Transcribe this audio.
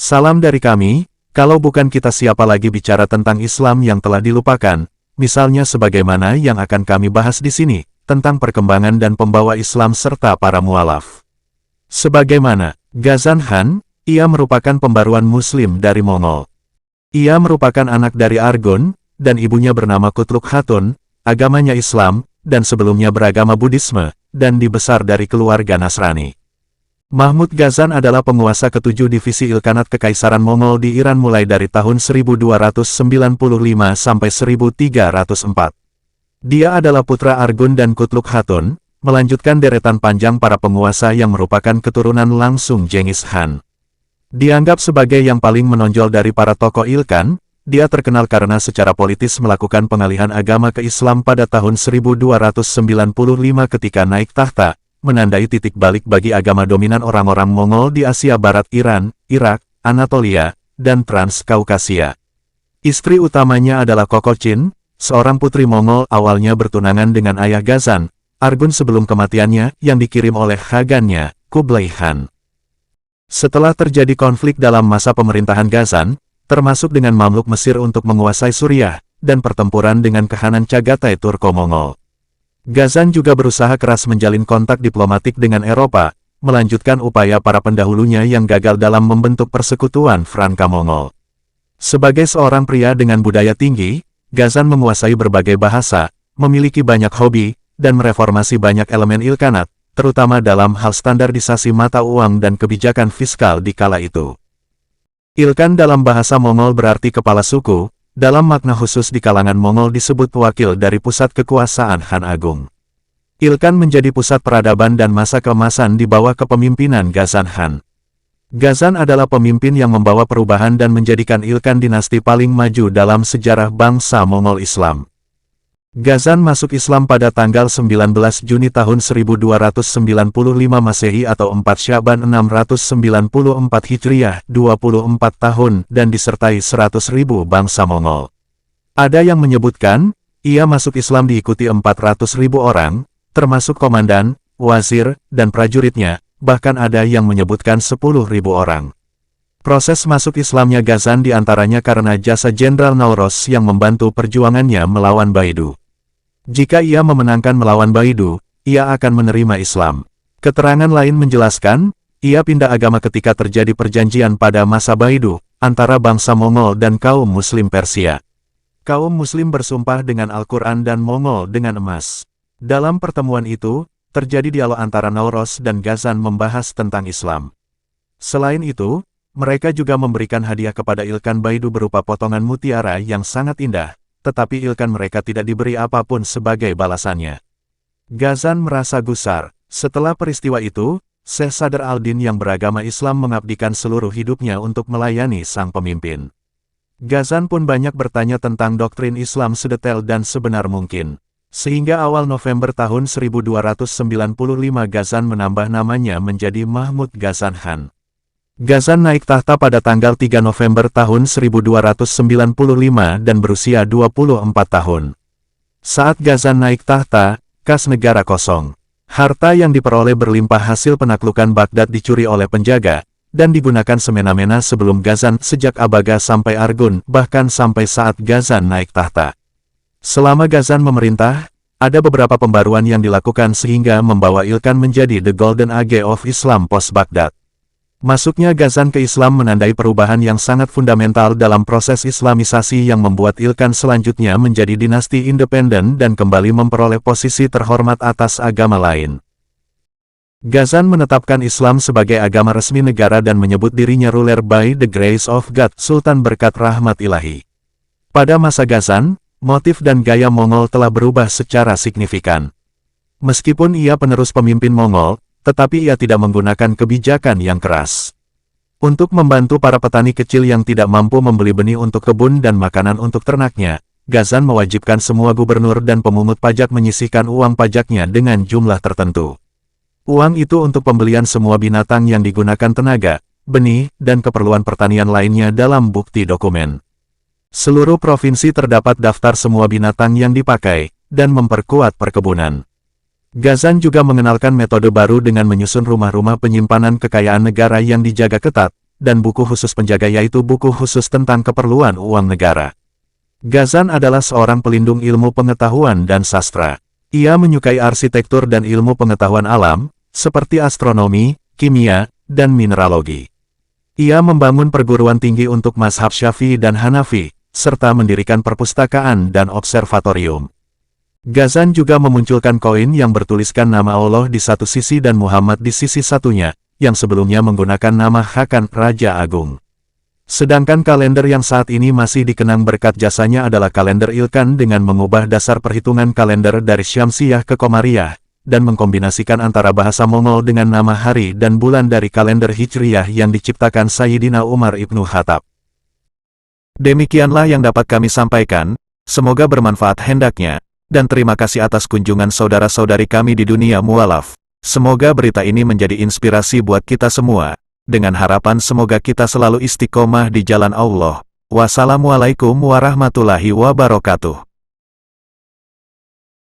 Salam dari kami, kalau bukan kita siapa lagi bicara tentang Islam yang telah dilupakan, misalnya sebagaimana yang akan kami bahas di sini, tentang perkembangan dan pembawa Islam serta para mualaf. Sebagaimana Ghazan Khan, ia merupakan pembaruan Muslim dari Mongol. Ia merupakan anak dari Argun, dan ibunya bernama Kutluk Khatun, agamanya Islam, dan sebelumnya beragama Buddhisme, dan dibesar dari keluarga Nasrani. Mahmud Ghazan adalah penguasa ketujuh divisi Ilkhanat Kekaisaran Mongol di Iran mulai dari tahun 1295 sampai 1304. Dia adalah putra Argun dan Kutluk Khatun, melanjutkan deretan panjang para penguasa yang merupakan keturunan langsung Genghis Khan. Dianggap sebagai yang paling menonjol dari para tokoh Ilkhan, dia terkenal karena secara politis melakukan pengalihan agama ke Islam pada tahun 1295 ketika naik tahta, menandai titik balik bagi agama dominan orang-orang Mongol di Asia Barat, Iran, Irak, Anatolia, dan Transkaukasia. Istri utamanya adalah Kokochin, seorang putri Mongol awalnya bertunangan dengan ayah Ghazan, Argun sebelum kematiannya yang dikirim oleh khagannya, Kublai Khan. Setelah terjadi konflik dalam masa pemerintahan Ghazan, termasuk dengan Mamluk Mesir untuk menguasai Suriah, dan pertempuran dengan Kekhanan Chagatai Turko-Mongol. Ghazan juga berusaha keras menjalin kontak diplomatik dengan Eropa, melanjutkan upaya para pendahulunya yang gagal dalam membentuk persekutuan Franka-Mongol. Sebagai seorang pria dengan budaya tinggi, Ghazan menguasai berbagai bahasa, memiliki banyak hobi, dan mereformasi banyak elemen Ilkhanat, terutama dalam hal standarisasi mata uang dan kebijakan fiskal di kala itu. Ilkhan dalam bahasa Mongol berarti kepala suku. Dalam makna khusus di kalangan Mongol disebut wakil dari pusat kekuasaan Khan Agung. Ilkhan menjadi pusat peradaban dan masa keemasan di bawah kepemimpinan Ghazan Khan. Ghazan adalah pemimpin yang membawa perubahan dan menjadikan Ilkhan dinasti paling maju dalam sejarah bangsa Mongol Islam. Ghazan masuk Islam pada tanggal 19 Juni tahun 1295 Masehi atau 4 Syaban 694 Hijriah, 24 tahun, dan disertai 100.000 bangsa Mongol. Ada yang menyebutkan, ia masuk Islam diikuti 400.000 orang, termasuk komandan, wazir, dan prajuritnya, bahkan ada yang menyebutkan 10.000 orang. Proses masuk Islamnya Ghazan diantaranya karena jasa Jenderal Nauros yang membantu perjuangannya melawan Baidu. Jika ia memenangkan melawan Baidu, ia akan menerima Islam. Keterangan lain menjelaskan, ia pindah agama ketika terjadi perjanjian pada masa Baidu, antara bangsa Mongol dan kaum Muslim Persia. Kaum Muslim bersumpah dengan Al-Quran dan Mongol dengan emas. Dalam pertemuan itu, terjadi dialog antara Nauros dan Ghazan membahas tentang Islam. Selain itu, mereka juga memberikan hadiah kepada Ilkhan Baidu berupa potongan mutiara yang sangat indah, tetapi Ilkhan mereka tidak diberi apapun sebagai balasannya. Ghazan merasa gusar. Setelah peristiwa itu, Syekh Sadr al-Din yang beragama Islam mengabdikan seluruh hidupnya untuk melayani sang pemimpin. Ghazan pun banyak bertanya tentang doktrin Islam sedetail dan sebenar mungkin. Sehingga awal November tahun 1295 Ghazan menambah namanya menjadi Mahmud Ghazan Khan. Ghazan naik tahta pada tanggal 3 November tahun 1295 dan berusia 24 tahun. Saat Ghazan naik tahta, kas negara kosong. Harta yang diperoleh berlimpah hasil penaklukan Baghdad dicuri oleh penjaga, dan digunakan semena-mena sebelum Ghazan sejak Abaga sampai Argun, bahkan sampai saat Ghazan naik tahta. Selama Ghazan memerintah, ada beberapa pembaruan yang dilakukan sehingga membawa Ilkhan menjadi The Golden Age of Islam post-Baghdad. Masuknya Ghazan ke Islam menandai perubahan yang sangat fundamental dalam proses Islamisasi yang membuat Ilkhan selanjutnya menjadi dinasti independen dan kembali memperoleh posisi terhormat atas agama lain. Ghazan menetapkan Islam sebagai agama resmi negara dan menyebut dirinya ruler by the grace of God, Sultan berkat rahmat ilahi. Pada masa Ghazan, motif dan gaya Mongol telah berubah secara signifikan. Meskipun ia penerus pemimpin Mongol, tetapi ia tidak menggunakan kebijakan yang keras. Untuk membantu para petani kecil yang tidak mampu membeli benih untuk kebun dan makanan untuk ternaknya, Ghazan mewajibkan semua gubernur dan pemungut pajak menyisihkan uang pajaknya dengan jumlah tertentu. Uang itu untuk pembelian semua binatang yang digunakan tenaga, benih, dan keperluan pertanian lainnya dalam bukti dokumen. Seluruh provinsi terdapat daftar semua binatang yang dipakai, dan memperkuat perkebunan. Ghazan juga mengenalkan metode baru dengan menyusun rumah-rumah penyimpanan kekayaan negara yang dijaga ketat, dan buku khusus penjaga yaitu buku khusus tentang keperluan uang negara. Ghazan adalah seorang pelindung ilmu pengetahuan dan sastra. Ia menyukai arsitektur dan ilmu pengetahuan alam, seperti astronomi, kimia, dan mineralogi. Ia membangun perguruan tinggi untuk mazhab Syafi'i dan Hanafi, serta mendirikan perpustakaan dan observatorium. Ghazan juga memunculkan koin yang bertuliskan nama Allah di satu sisi dan Muhammad di sisi satunya, yang sebelumnya menggunakan nama Hakan, Raja Agung. Sedangkan kalender yang saat ini masih dikenang berkat jasanya adalah kalender Ilkan dengan mengubah dasar perhitungan kalender dari Syamsiyah ke Qomariyah, dan mengkombinasikan antara bahasa Mongol dengan nama hari dan bulan dari kalender Hijriyah yang diciptakan Sayyidina Umar ibnu Khattab. Demikianlah yang dapat kami sampaikan, semoga bermanfaat hendaknya. Dan terima kasih atas kunjungan saudara-saudari kami di dunia mualaf. Semoga berita ini menjadi inspirasi buat kita semua. Dengan harapan semoga kita selalu istiqomah di jalan Allah. Wassalamualaikum warahmatullahi wabarakatuh.